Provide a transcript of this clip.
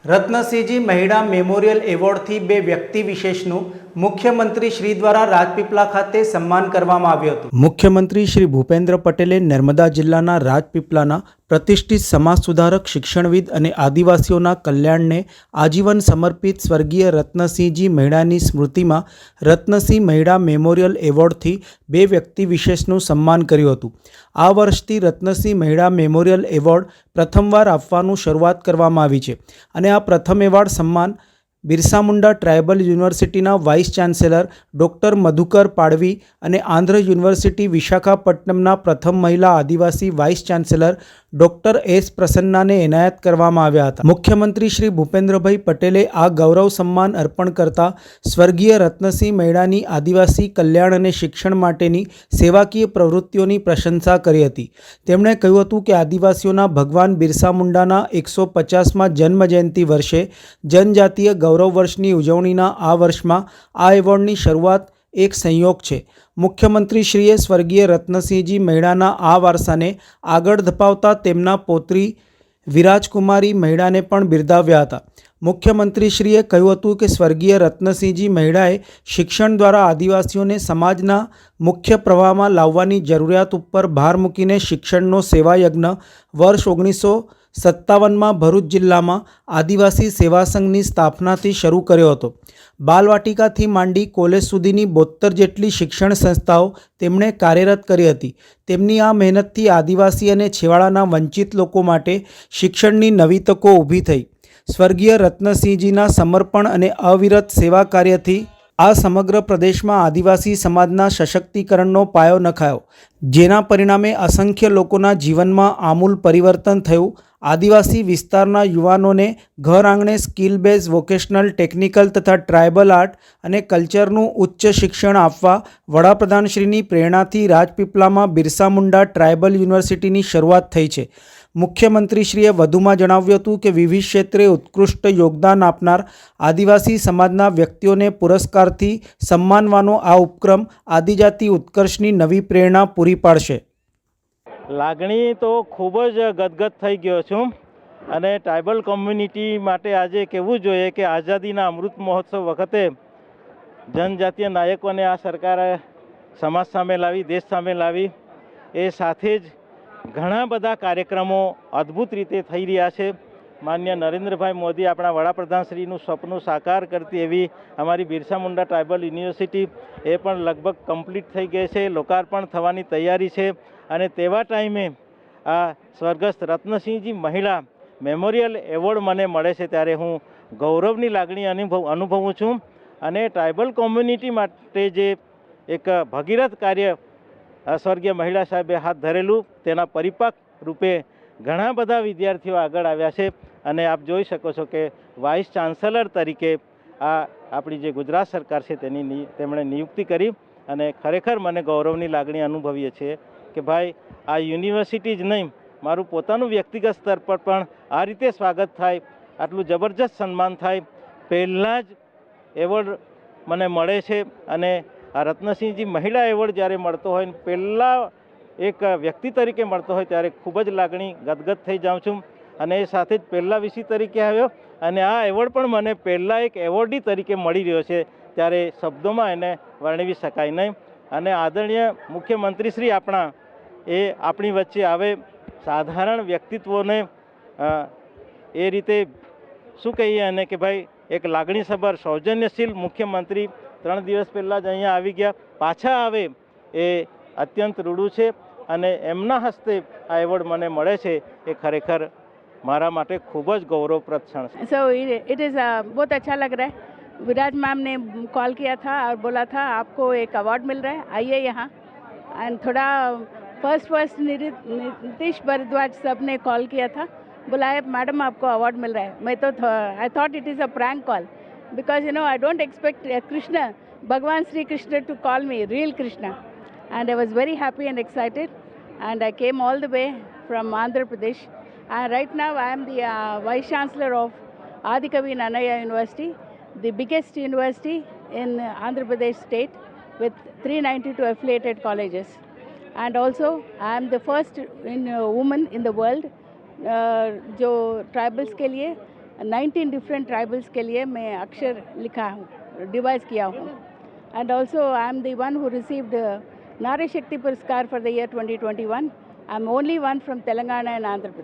રત્નસિંહજી Mahida memorial એવોર્ડથી બે વ્યક્તિ વિશેષનું મુખ્યમંત્રી શ્રી દ્વારા રાજપીપળા ખાતે સન્માન કરવામાં આવ્યું હતું। મુખ્યમંત્રી શ્રી ભૂપેન્દ્ર પટેલે નર્મદા જિલ્લાના રાજપીપળાના પ્રતિષ્ઠિત સમાજ સુધારક, શિક્ષણવિદ અને આદિવાસીઓના કલ્યાણને આજીવન સમર્પિત સ્વર્ગીય રત્નસિંહજી મહિડાની સ્મૃતિમાં રત્નસિંહ મહિડા મેમોરિયલ એવોર્ડથી બે વ્યક્તિ વિશેષનું સન્માન કર્યું હતું। આ વર્ષથી રત્નસિંહ મહિડા મેમોરિયલ એવોર્ડ પ્રથમવાર આપવાનું શરૂઆત કરવામાં આવી છે અને આ પ્રથમ એવોર્ડ સન્માન બિરસા મુંડા ટ્રાઇબલ યુનિવર્સિટીના વાઇસ ચાન્સેલર ડૉક્ટર મધુકર પાડવી અને આંધ્ર યુનિવર્સિટી વિશાખાપટ્ટનમના પ્રથમ મહિલા આદિવાસી વાઇસ ચાન્સેલર ડૉક્ટર એસ પ્રસન્નાને એનાયત કરવામાં આવ્યા હતા। મુખ્યમંત્રી શ્રી ભૂપેન્દ્રભાઈ પટેલે આ ગૌરવ સન્માન અર્પણ કરતા સ્વર્ગીય રત્નસિંહ મહિડાની આદિવાસી કલ્યાણ અને શિક્ષણ માટેની સેવાકીય પ્રવૃત્તિઓની પ્રશંસા કરી હતી। તેમણે કહ્યું હતું કે આદિવાસીઓના ભગવાન બિરસા મુંડાના 150મા જન્મજયંતિ વર્ષે જનજાતીય ગૌરવ વર્ષની ઉજવણીના આ વર્ષમાં આ એવોર્ડની શરૂઆત એક સંયોગ છે। મુખ્યમંત્રીશ્રીએ સ્વર્ગીય રત્નસિંહજી મહિડાના આ વારસાને આગળ ધપાવતા તેમના પૌત્રી વિરાજકુમારી મહિડાને પણ બિરદાવ્યા હતા। મુખ્યમંત્રીશ્રીએ કહ્યું હતું કે સ્વર્ગીય રત્નસિંહજી મહિડાએ શિક્ષણ દ્વારા આદિવાસીઓને સમાજના મુખ્ય પ્રવાહમાં લાવવાની જરૂરિયાત ઉપર ભાર મૂકીને શિક્ષણનો સેવાયજ્ઞ વર્ષ 1957માં ભરૂચ જિલ્લામાં આદિવાસી સેવા સંઘની સ્થાપનાથી શરૂ કર્યો હતો। બાલવાટિકાથી માંડી કોલેજ સુધીની 72 જેટલી શિક્ષણ સંસ્થાઓ તેમણે કાર્યરત કરી હતી। તેમની આ મહેનતથી આદિવાસી અને છેવાડાના વંચિત લોકો માટે શિક્ષણની નવી તકો ઊભી થઈ। સ્વર્ગીય રત્નસિંહજીના સમર્પણ અને અવિરત સેવા કાર્યથી આ સમગ્ર પ્રદેશમાં આદિવાસી સમાજના સશક્તિકરણનો પાયો નખાયો, જેના પરિણામે અસંખ્ય લોકોના જીવનમાં આમૂલ પરિવર્તન થયું। આદિવાસી વિસ્તારના યુવાનોને ઘર આંગણે સ્કિલ બેઝ વોકેશનલ, ટેકનિકલ તથા ટ્રાયબલ આર્ટ અને કલ્ચરનું ઉચ્ચ શિક્ષણ આપવા વડાપ્રધાનશ્રીની પ્રેરણાથી રાજપીપળામાં બિરસા મુંડા ટ્રાયબલ યુનિવર્સિટીની શરૂઆત થઈ છે। મુખ્યમંત્રીશ્રીએ વધુમાં જણાવ્યું હતું કે વિવિધ ક્ષેત્રે ઉત્કૃષ્ટ યોગદાન આપનાર આદિવાસી સમાજના વ્યક્તિઓને પુરસ્કારથી સન્માનવાનો આ ઉપક્રમ આદિજાતિ ઉત્કર્ષની નવી પ્રેરણા પૂરી પાડશે। લાગણી તો ખૂબ જ ગદગદ થઈ ગયો છું અને ટ્રાઇબલ કોમ્યુનિટી માટે આજે કહેવું જોઈએ કે આઝાદીના અમૃત મહોત્સવ વખતે જનજાતીય નાયકોને આ સરકારે સમાજ સામે લાવી, દેશ સામે લાવી, એ સાથે જ ઘણા બધા કાર્યક્રમો અદ્ભુત રીતે થઈ રહ્યા છે। માન્ય નરેન્દ્રભાઈ મોદી આપણા વડાપ્રધાનશ્રીનું સપનું સાકાર કરતી એવી અમારી બિરસા મુંડા ટ્રાઇબલ યુનિવર્સિટી એ પણ લગભગ કમ્પ્લીટ થઈ ગઈ છે, લોકાર્પણ થવાની તૈયારી છે અને તેવા ટાઈમે આ સ્વર્ગસ્થ રત્નસિંહજી મહિડા મેમોરિયલ એવોર્ડ મને મળે છે ત્યારે હું ગૌરવની લાગણી અનુભવું છું અને ટ્રાઇબલ કોમ્યુનિટી માટે જે એક ભગીરથ કાર્ય સ્વર્ગીય મહિડા સાહેબે હાથ ધરેલું તેના પરિપાક રૂપે ઘણા બધા વિદ્યાર્થીઓ આગળ આવ્યા છે અને આપ જોઈ શકો છો કે વાઇસ ચાન્સેલર તરીકે આ આપણી જે ગુજરાત સરકાર છે તેમણે નિયુક્તિ કરી અને ખરેખર મને ગૌરવની લાગણી અનુભવીએ છીએ કે ભાઈ આ યુનિવર્સિટી જ નહીં, મારું પોતાનું વ્યક્તિગત સ્તર પર પણ આ રીતે સ્વાગત થાય, આટલું જબરજસ્ત સન્માન થાય। પહેલાં જ એવોર્ડ મને મળે છે અને આ રત્નસિંહજી મહિડા એવોર્ડ જ્યારે મળતો હોય, પહેલાં એક વ્યક્તિ તરીકે મળતો હોય ત્યારે ખૂબ જ લાગણી ગદગદ થઈ જાઉં છું અને એ સાથે જ પહેલાં વિષય તરીકે આવ્યો અને આ એવોર્ડ પણ મને પહેલાં એક એવોર્ડી તરીકે મળી રહ્યો છે ત્યારે શબ્દોમાં એને વર્ણવી શકાય નહીં। અને આદરણીય મુખ્યમંત્રીશ્રી આપણી વચ્ચે આવે, સાધારણ વ્યક્તિત્વોને એ રીતે શું કહીએ અને કે ભાઈ એક લાગણીસભર સૌજન્યશીલ મુખ્યમંત્રી 3 દિવસ પહેલાં જ અહીંયા આવી ગયા, પાછા આવે એ અત્યંત રૂડું છે અને એમના હસ્તે આ એવોર્ડ મને મળે છે એ ખરેખર મારા માટે ખૂબ જ ગૌરવપ્રદ ક્ષણ છે। सो इट इज़ बहुत अच्छा लग रहा है। विराज मैम ने कॉल किया था और बोला था आपको एक अवार्ड मिल रहा है, आइए यहाँ। एंड थोड़ा फर्स्ट नीतीश भारद्वाज सब ने कॉल किया था, बोला है मैडम आपको अवार्ड मिल रहा है। मैं तो I thought it is a prank call because I don't expect Krishna, भगवान Shri Krishna to call me real Krishna. And I was very happy and excited and I came all the way from Andhra Pradesh. And right now I am the Vice Chancellor of Adikavi Nannaya University, the biggest university in Andhra Pradesh state with 392 affiliated colleges. And also I am the first woman in the world जो tribals के लिए 19 different tribals के लिए मैं अक्षर लिखा हूँ, device किया हूँ. And also I am the one who received नारी शक्ति पुरस्कार for the year 2021. I am only one from Telangana and Andhra Pradesh.